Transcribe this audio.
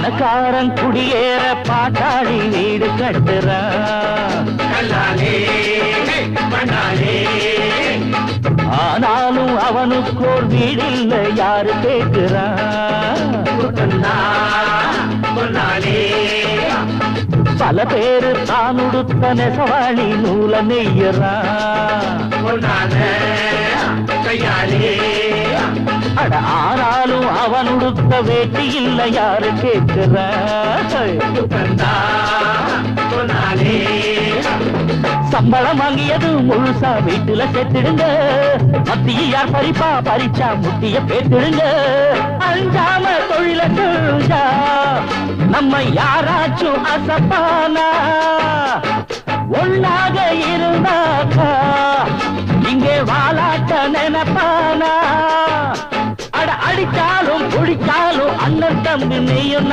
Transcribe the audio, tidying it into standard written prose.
பணக்காரன் குடியேற பாட்டாளி வீடு கட்டுறான். ஆனாலும் அவனுக்கோர் வீடில்ல யாரு கேட்கிறான். பல பேரு தான் உடுத்த நெசவாளி நூல நெய்யறான். அட ஆனாலும் அவன் உடுத்த வேட்டி இல்ல யாரு கேட்கிறான். சம்பளம் வாங்கியது முழுசா வீட்டுல சேர்த்திடுங்க. மத்திய யார் பறிப்பா பறிச்சா முட்டிய பேத்திடுங்க. அஞ்சாம தொழில செஞ்சா நம்ம யாராச்சும் அசப்பானா. ஒன்னாக இருந்தாக்கா இங்கே வாலாட்ட நினைப்பானா. அட அடிச்சாலும் குடிச்சாலும் அண்ணன் தம்பி நீயும்